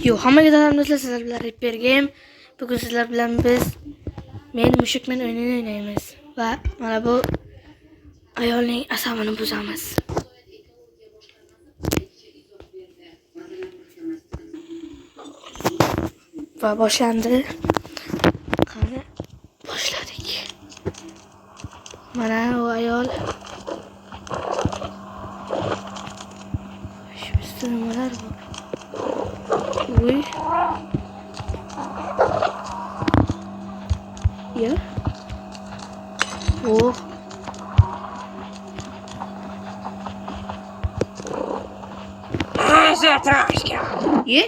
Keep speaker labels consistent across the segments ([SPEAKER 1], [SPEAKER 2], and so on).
[SPEAKER 1] Yo'q, hammaga salom do'stlar, sizlar bilan Repair Game. Bugun sizlar bilan men mushukman o'yinini o'ynaymiz va mana bu ayolning asabini buzamiz. Va boshlandi. Qani boshladik. Mana o ayol. Shu bizda nimalar bor? Uy. Ya. Oh.
[SPEAKER 2] Zatrashka.
[SPEAKER 1] Ye?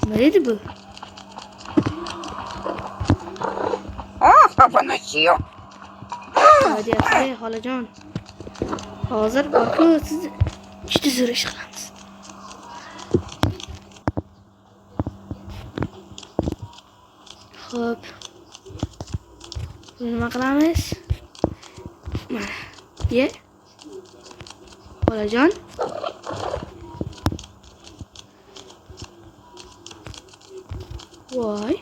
[SPEAKER 1] Nima bu?
[SPEAKER 2] Papanasiyo.
[SPEAKER 1] Hadi yapsay xolajon. Hozir borku siz juda zo'r ish qilamiz. Xo'p. Nima qilamiz? Mana. Ye. Xolajon. Voy.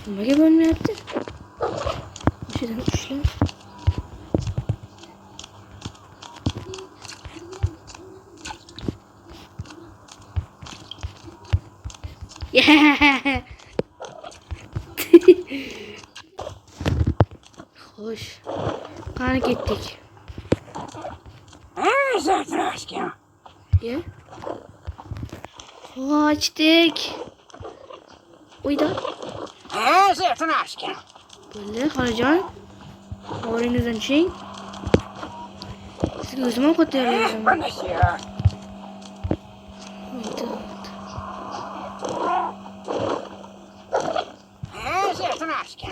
[SPEAKER 1] Nimaga bo'lmayapti? O'shadan ushlab. Xo'sh. Qani ketdik.
[SPEAKER 2] Zatrashka.
[SPEAKER 1] Ye. Qochdik. Uyda.
[SPEAKER 2] Zatrashka.
[SPEAKER 1] Bo'ldi, xolajon. O'rningizdan tushing. Sizga o'zim ovqat tayyorlayman.
[SPEAKER 2] Papanasiyo. Zatrashka.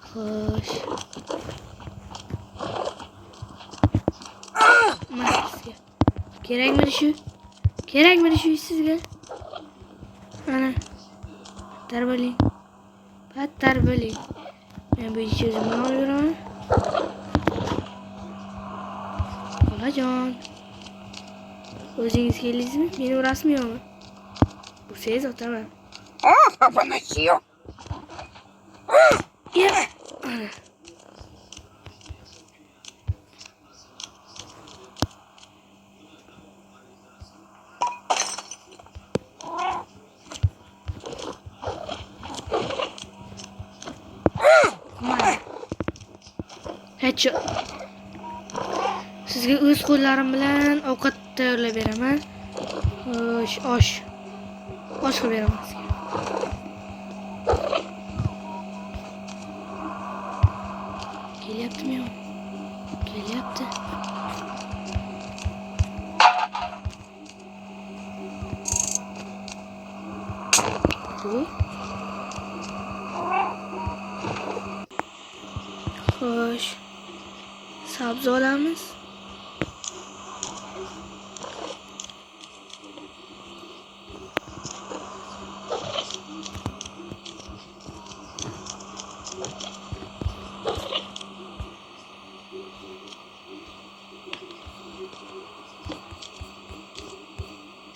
[SPEAKER 1] Xo'sh. Mana sizga. Kerakmidi shu? Kerakmidi shu sizga? Mana. Tarbiyalang. Battar bo'ling. Men bu ishni o'zim olib yuraman. Xolajon. O'zingiz keldingizmi? Meni urasizmi yo'qmi? Ursangiz otaman.
[SPEAKER 2] Papanasiyo.
[SPEAKER 1] Ya. Hecho. Sizga o'z qo'llarim bilan ovqat tayyorlab beraman. Osh. Osh qilib beraman sizga. Kelyaptimi yo'q? Kelyapti. Xo'sh. Sabzi olamiz.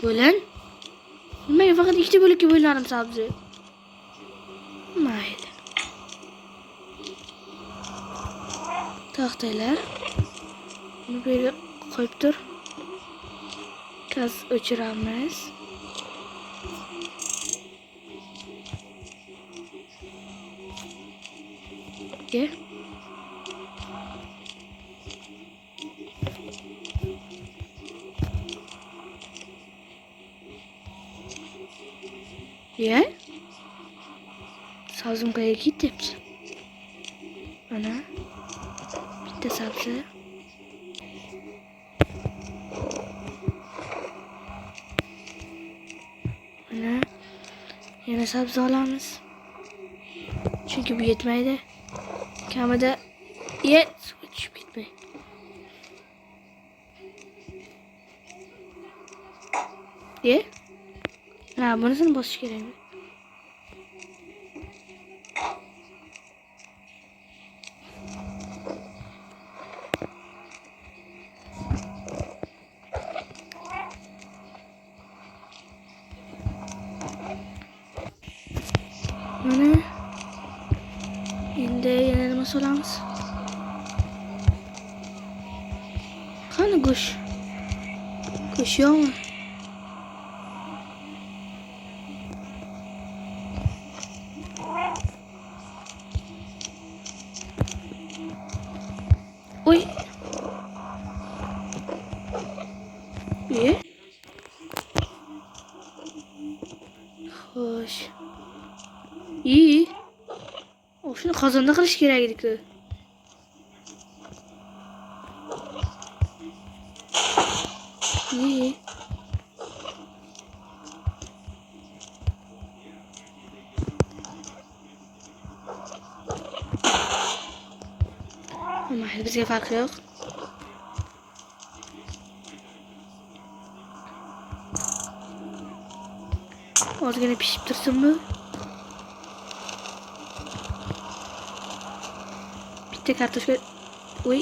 [SPEAKER 1] Bo'lan? Nimaga faqat ikkita bo'lakka bo'larim sabzi? Mayli. Taxtalar. Buni bu yerga qo'yib tur. Gaz o'chiramiz. Ye. Ye. Sabzim qayerga ketibdi? Mana. Bitta sabzi. Mana. Yana sabzi olamiz. Chunki bu yetmaydi. Kamida suv tushib ketmay. Ye. Ha, bunisini bosish kerakmi? Endi yana nima solamiz? Qani go'sht? Go'sht yo'qmi? Oy. Xo'sh. O shuni qozonda qilish kerak edi-ku. Mayli, bizga farqi yo'q. Ozgina pishib tursinmi? Bitta kartoshka. Oy.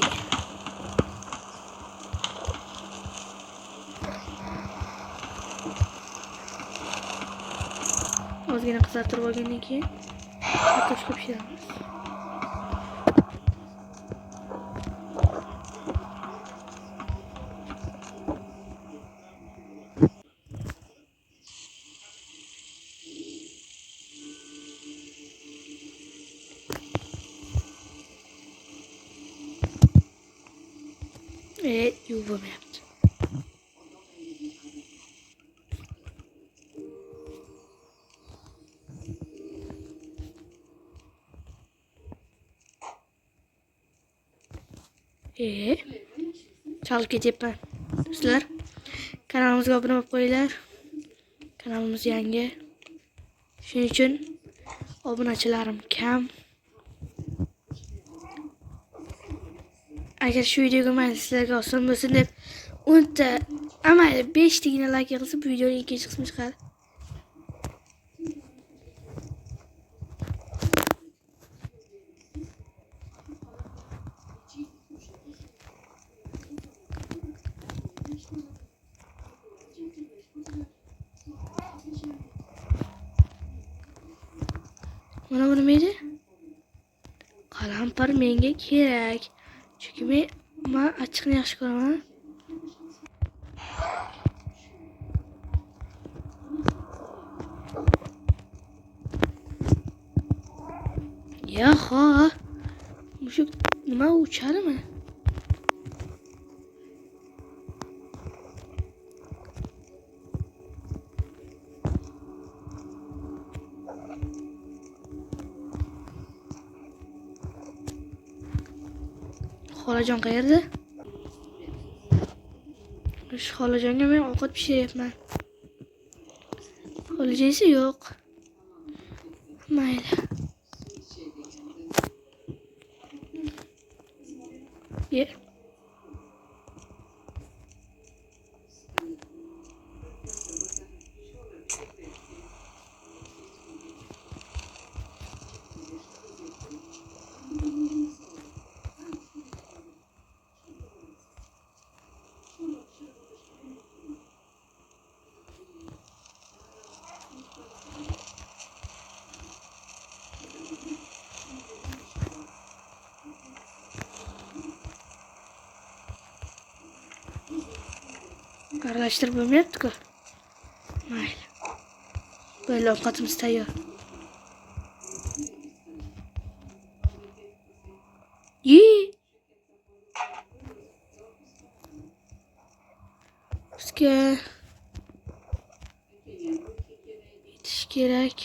[SPEAKER 1] Ozgina qizartirib olgandan keyin kartoshka pishiramiz. Yuvamayapti. Chalib ketyapman. Do'stlar, kanalimizga obuna bo'lib qo'yinglar. Kanalimiz yangi. Shuning uchun obunachilarim kam. Agar shu videoga mayli sizlarga oson bo'lsin deb 10 ta, amayli 5 tagina like qilsa bu videoning ikkinchi qismi chiqadi. Mana bu nima edi? Qalampir menga kerak. Chunki men achchiqni yaxshi ko'raman. Yo'q. Mushuk nima uchadimi? Xolajon qayerda? Shu xolajonga men ovqat pishiryapman. Xolajon esa yo'q. Mayli. Ye. Aralashtirib bo'lmayapti-ku. Mayli. Böyle ovqatimiz tayyor. Bizga yetish kerak.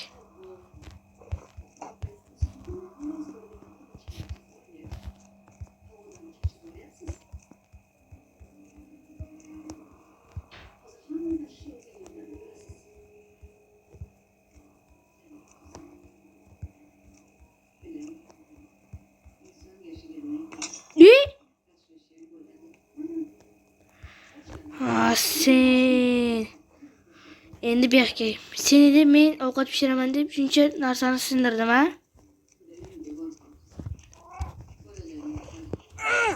[SPEAKER 1] Sen endi bu yoqqa seni deb men ovqat pishiraman deb shuncha narsani sindirdim, ha?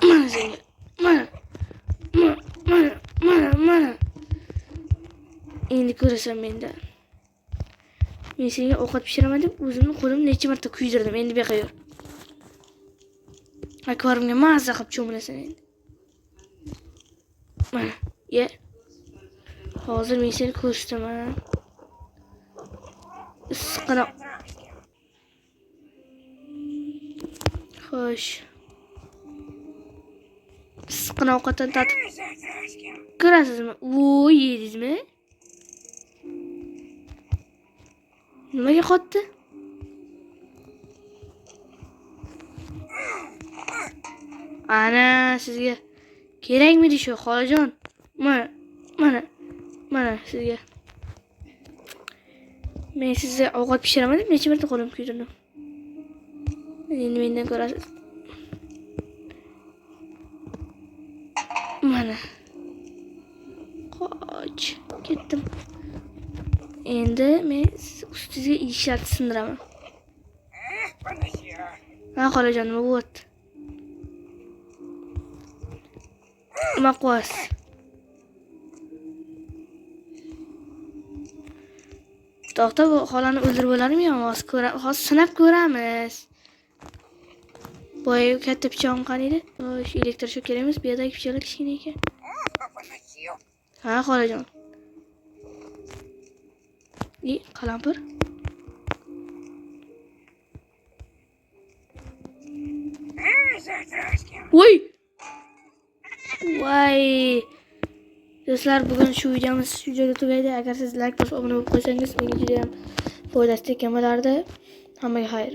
[SPEAKER 1] Mana senga. Mana. Endi ko'rasan mendan. Men senga ovqat pishiraman deb o'zimni qo'limni necha marta kuydirdim. Endi bu yoqqa yur. Akvariumga mazza qilib cho'milasan endi. Mana, ye. Hozir men seni ko'rsataman. Issiqroq. Xo'sh. Issiqroq ovqatdan tatib ko'rasizmi? Voy, yedingizmi? Nimaga qotdi? Ana sizga kerakmidi shu xolajon? Mana sizga. Men sizga ovqat pishiraman deb necha marta qo'lim kuydirdim. Endi mendan ko'rasiz. Mana. Qoch, ketdim. Endi men ustingizga idishlarni sindiraman. Ha, xolajon, nima bo'lyapti? Nima qilyapsiz? To'xta, bu xolani o'ldirib bo'ladimi yo? Hozir sinab ko'ramiz. Boya katta pichog'im qani edi? Shu elektr shok kerak emas, bu yerdagi pichoqlar kichkina ekan. Ha, xolajon. Qalampir. Voy! Voy! Do'stlar, bugun shu videomiz shu joyda tugaydi. Agar siz like bosib obuna bo'lib qo'ysangiz menga juda ham foydasi tekkan bo'lardi. Hammaga xayr.